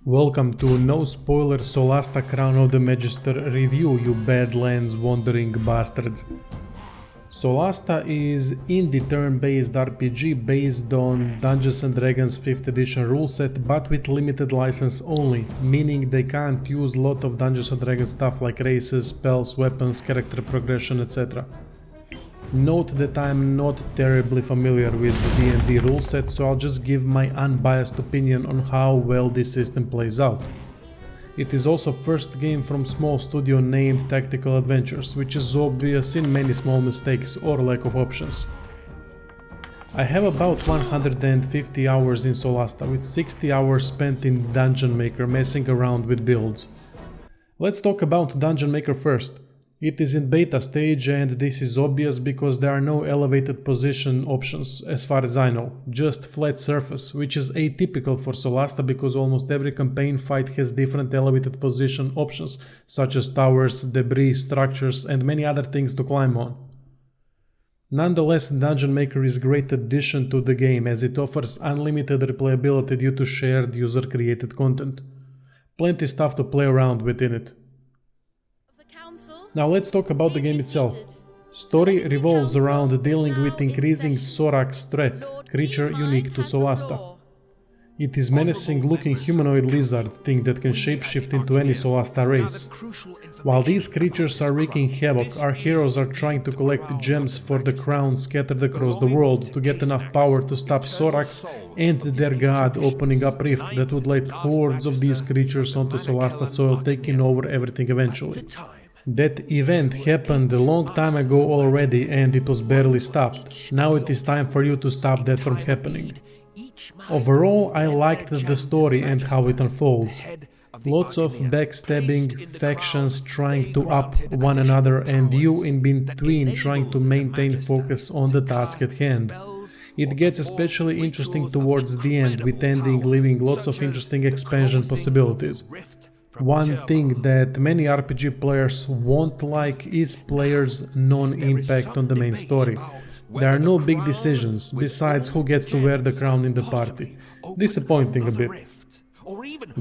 Welcome to No Spoiler Solasta Crown of the Magister review, you Badlands wandering bastards. Solasta is indie turn-based RPG based on Dungeons & Dragons 5th edition rule set, but with limited license only, meaning they can't use a lot of Dungeons & Dragons stuff like races, spells, weapons, character progression, etc. Note that I'm not terribly familiar with the D&D rule set, so I'll just give my unbiased opinion on how well this system plays out. It is also first game from small studio named Tactical Adventures, which is obvious in many small mistakes or lack of options. I have about 150 hours in Solasta, with 60 hours spent in Dungeon Maker messing around with builds. Let's talk about Dungeon Maker first. It is in beta stage and this is obvious because there are no elevated position options as far as I know, just flat surface, which is atypical for Solasta because almost every campaign fight has different elevated position options such as towers, debris, structures and many other things to climb on. Nonetheless, Dungeon Maker is a great addition to the game as it offers unlimited replayability due to shared user-created content. Plenty stuff to play around with in it. Now let's talk about the game itself. Story revolves around dealing with increasing Sorax threat, creature unique to Solasta. It is menacing looking humanoid lizard thing that can shapeshift into any Solasta race. While these creatures are wreaking havoc, our heroes are trying to collect gems for the crown scattered across the world to get enough power to stop Sorax and their god opening up rift that would let hordes of these creatures onto Solasta soil, taking over everything eventually. That event happened a long time ago already and it was barely stopped. Now it is time for you to stop that from happening. Overall, I liked the story and how it unfolds. Lots of backstabbing, factions trying to up one another and you in between trying to maintain focus on the task at hand. It gets especially interesting towards the end, with ending leaving lots of interesting expansion possibilities. One thing that many RPG players won't like is players' non-impact on the main story. There are no big decisions, besides who gets to wear the crown in the party. Disappointing a bit.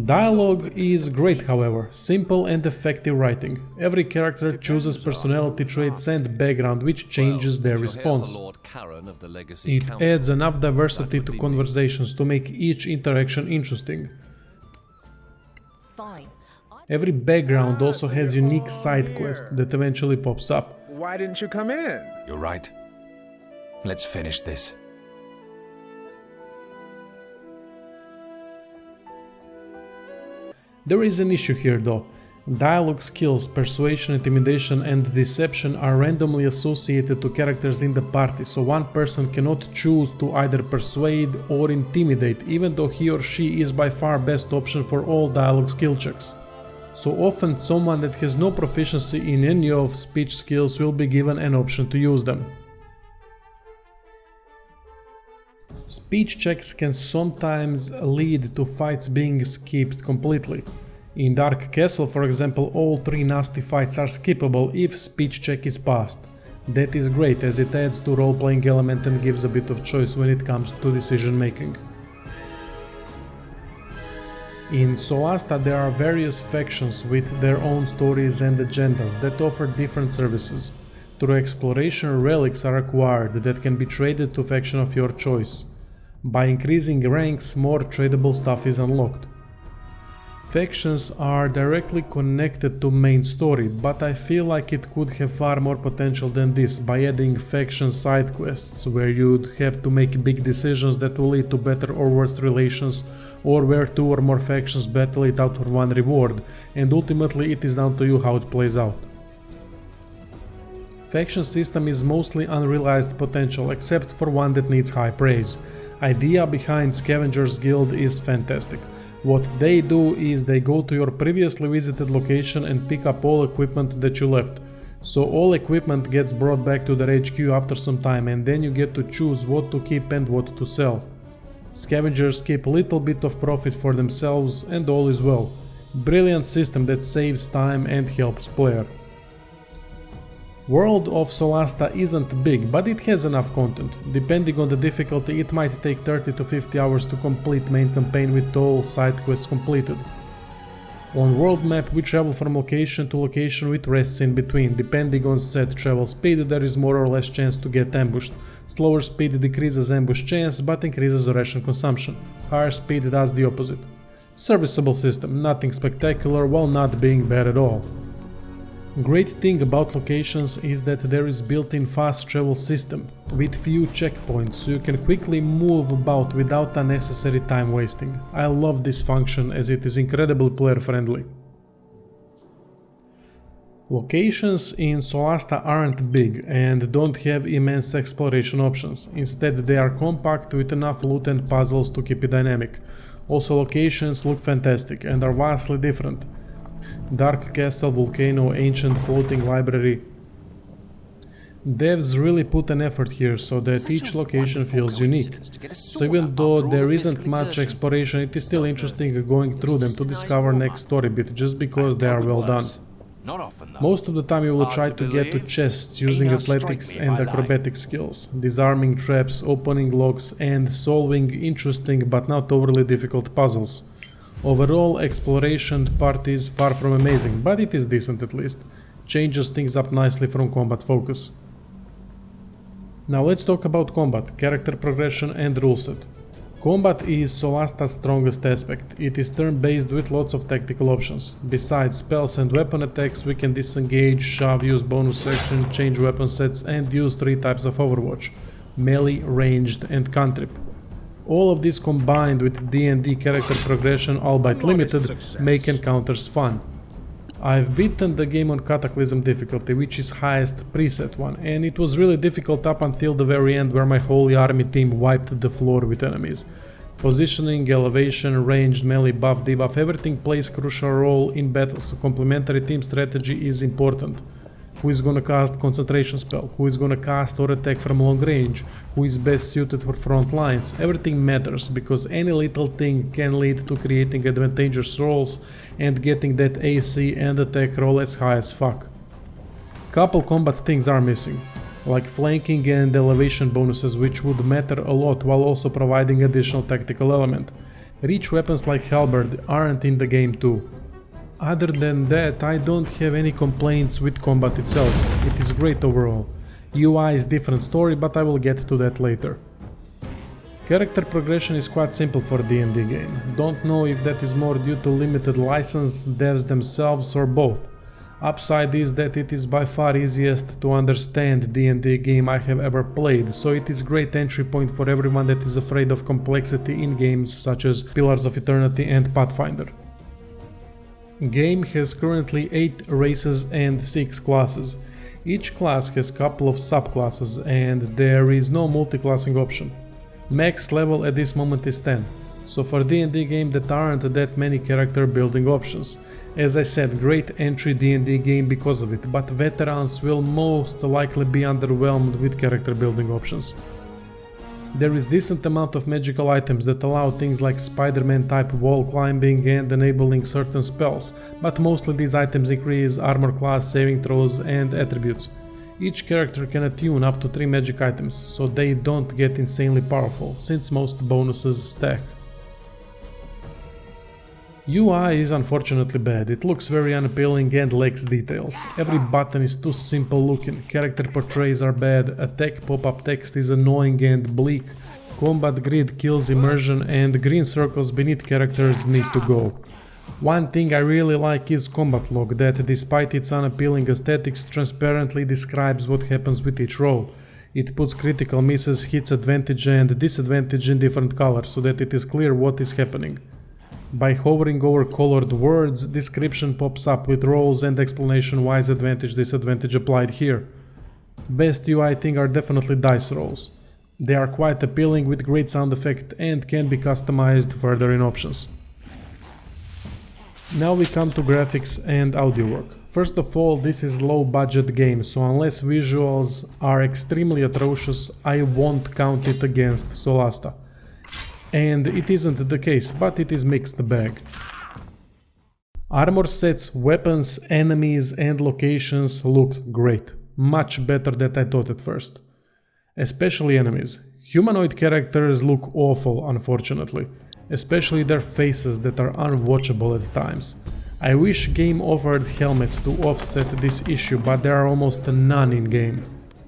Dialogue is great, however, simple and effective writing. Every character chooses personality traits and background which changes their response. It adds enough diversity to conversations to make each interaction interesting. Every background also has unique side quest that eventually pops up. Why didn't you come in? You're right. Let's finish this. There is an issue here though. Dialogue skills, persuasion, intimidation and deception are randomly associated to characters in the party, so one person cannot choose to either persuade or intimidate, even though he or she is by far best option for all dialogue skill checks. So often someone that has no proficiency in any of speech skills will be given an option to use them. Speech checks can sometimes lead to fights being skipped completely. In Dark Castle, for example, all 3 nasty fights are skippable if speech check is passed. That is great as it adds to role-playing element and gives a bit of choice when it comes to decision making. In Solasta there are various factions with their own stories and agendas that offer different services. Through exploration, relics are acquired that can be traded to faction of your choice. By increasing ranks, more tradable stuff is unlocked. Factions are directly connected to main story, but I feel like it could have far more potential than this by adding faction side quests where you'd have to make big decisions that will lead to better or worse relations, or where 2 or more factions battle it out for one reward, and ultimately it is down to you how it plays out. Faction system is mostly unrealized potential except for one that needs high praise. Idea behind Scavengers Guild is fantastic. What they do is they go to your previously visited location and pick up all equipment that you left. So all equipment gets brought back to their HQ after some time and then you get to choose what to keep and what to sell. Scavengers keep a little bit of profit for themselves and all is well. Brilliant system that saves time and helps player. World of Solasta isn't big, but it has enough content. Depending on the difficulty, it might take 30 to 50 hours to complete main campaign with all side quests completed. On world map we travel from location to location with rests in between. Depending on set travel speed there is more or less chance to get ambushed. Slower speed decreases ambush chance but increases ration consumption. Higher speed does the opposite. Serviceable system, nothing spectacular while not being bad at all. Great thing about locations is that there is built-in fast travel system with few checkpoints, so you can quickly move about without unnecessary time wasting. I love this function as it is incredibly player friendly. Locations in Solasta aren't big and don't have immense exploration options. Instead they are compact with enough loot and puzzles to keep it dynamic. Also locations look fantastic and are vastly different. Dark Castle, Volcano, Ancient Floating Library. Devs really put an effort here so that each location feels unique. So even though there isn't much exploration, it is still interesting going through them to discover next story bit just because they are well done. Most of the time you will try to get to chests using athletics and acrobatic skills, disarming traps, opening locks and solving interesting but not overly difficult puzzles. Overall, exploration part is far from amazing, but it is decent at least. Changes things up nicely from combat focus. Now let's talk about combat, character progression and rule set. Combat is Solasta's strongest aspect. It is turn-based with lots of tactical options. Besides spells and weapon attacks, we can disengage, shove, use bonus action, change weapon sets and use 3 types of Overwatch: melee, ranged and cantrip. All of this combined with D&D character progression, albeit limited, make encounters fun. I've beaten the game on Cataclysm difficulty, which is highest preset one, and it was really difficult up until the very end where my holy army team wiped the floor with enemies. Positioning, elevation, ranged, melee, buff, debuff, everything plays crucial role in battle, so complementary team strategy is important. Who is gonna cast concentration spell, who is gonna cast or attack from long range, who is best suited for front lines, everything matters because any little thing can lead to creating advantageous rolls and getting that AC and attack roll as high as fuck. Couple combat things are missing, like flanking and elevation bonuses, which would matter a lot while also providing additional tactical element. Reach weapons like Halberd aren't in the game too. Other than that, I don't have any complaints with combat itself, it is great overall. UI is different story, but I will get to that later. Character progression is quite simple for D&D game. Don't know if that is more due to limited license, devs themselves or both. Upside is that it is by far easiest to understand D&D game I have ever played, so it is great entry point for everyone that is afraid of complexity in games such as Pillars of Eternity and Pathfinder. Game has currently 8 races and 6 classes. Each class has couple of subclasses and there is no multi-classing option. Max level at this moment is 10, so for D&D game that aren't that many character building options. As I said, great entry D&D game because of it, but veterans will most likely be underwhelmed with character building options. There is decent amount of magical items that allow things like Spider-Man type wall climbing and enabling certain spells, but mostly these items increase armor class, saving throws and attributes. Each character can attune up to 3 magic items, so they don't get insanely powerful, since most bonuses stack. UI is unfortunately bad, it looks very unappealing and lacks details. Every button is too simple looking, character portraits are bad, attack pop-up text is annoying and bleak, combat grid kills immersion and green circles beneath characters need to go. One thing I really like is combat log that, despite its unappealing aesthetics, transparently describes what happens with each roll. It puts critical misses, hits, advantage and disadvantage in different colors so that it is clear what is happening. By hovering over colored words, description pops up with rolls and explanation why is advantage disadvantage applied here. Best UI thing are definitely dice rolls. They are quite appealing with great sound effect and can be customized further in options. Now we come to graphics and audio work. First of all, this is low budget game, so unless visuals are extremely atrocious, I won't count it against Solasta. And it isn't the case, but it is mixed bag. Armor sets, weapons, enemies and locations look great. Much better than I thought at first. Especially enemies. Humanoid characters look awful, unfortunately. Especially their faces that are unwatchable at times. I wish game offered helmets to offset this issue, but there are almost none in game.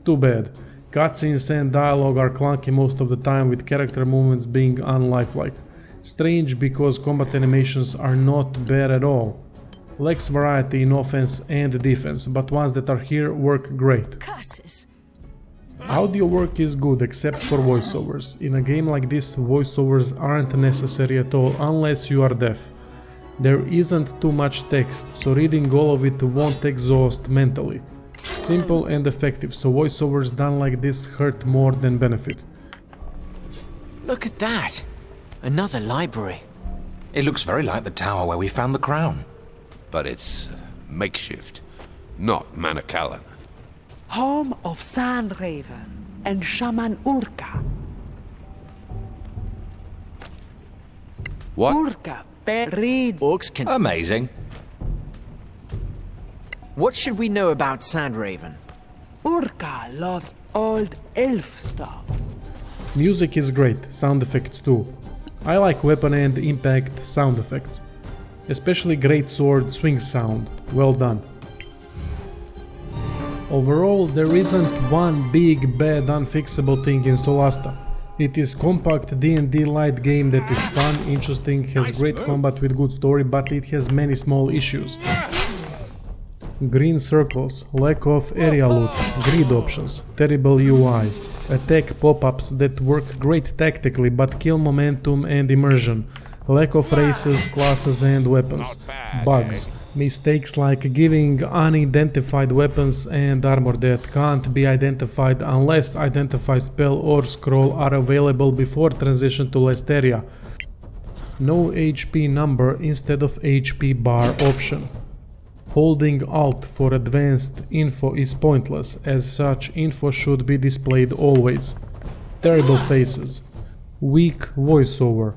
Too bad. Cutscenes and dialogue are clunky most of the time, with character movements being unlifelike. Strange because combat animations are not bad at all. Lacks variety in offense and defense, but ones that are here work great. Curses. Audio work is good except for voiceovers. In a game like this, voiceovers aren't necessary at all unless you are deaf. There isn't too much text, so reading all of it won't exhaust mentally. Simple and effective, so voiceovers done like this hurt more than benefit. Look at that! Another library. It looks very like the tower where we found the crown. But it's makeshift, not Manacalon. Home of Sandraven and Shaman Urka. What? Urka reads. Orcs can... Amazing. What should we know about Sandraven? Urka loves old elf stuff. Music is great, sound effects too. I like weapon and impact sound effects. Especially great sword swing sound, well done. Overall, there isn't one big bad unfixable thing in Solasta. It is compact D&D light game that is fun, interesting, has great combat with good story, but it has many small issues. Green circles, lack of area loot, grid options, terrible UI, attack pop-ups that work great tactically but kill momentum and immersion, lack of races, classes and weapons, bugs, mistakes like giving unidentified weapons and armor that can't be identified unless identify spell or scroll are available before transition to last area, no HP number instead of HP bar option. Holding Alt for advanced info is pointless, as such info should be displayed always. Terrible faces. Weak voiceover.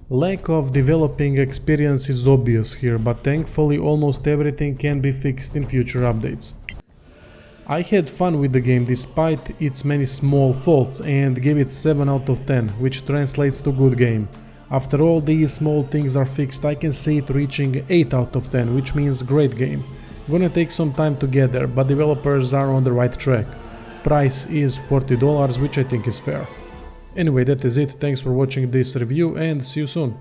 Lack of developing experience is obvious here, but thankfully almost everything can be fixed in future updates. I had fun with the game despite its many small faults and gave it 7 out of 10, which translates to good game. After all these small things are fixed, I can see it reaching 8 out of 10, which means great game. Gonna take some time to get there, but developers are on the right track. Price is $40, which I think is fair. Anyway, that is it, thanks for watching this review and see you soon.